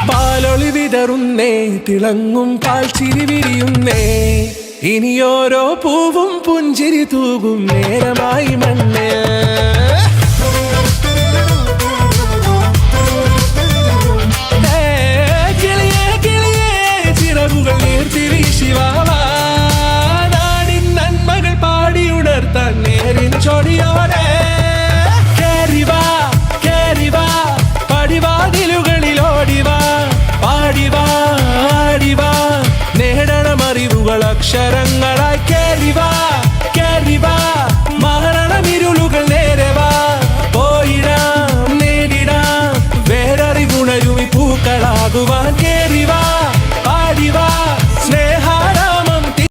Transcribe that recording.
പാലൊളി വിതറുന്നേ, തിളങ്ങും പാൽച്ചിരി വിരിയുന്നേ, ഇനിയോരോ പൂവും പുഞ്ചിരി തൂകും നേരമായി മണ്ണേ. കിളിയേ കിളിയേ ചിറകുകൾ നീർത്തി വീശിവാവാ, നാടിൻ നന്മകൾ പാടിയുണർത്താൻ നേരിൻ ചൊടിയോടെ. കേറിവാ കേറിവാ പടിവാതിലുകളിൽ ഓടിവാ, പാടിവാ ആടിവാ, നേടണമറിവുകൾ അക്ഷരങ്ങൾ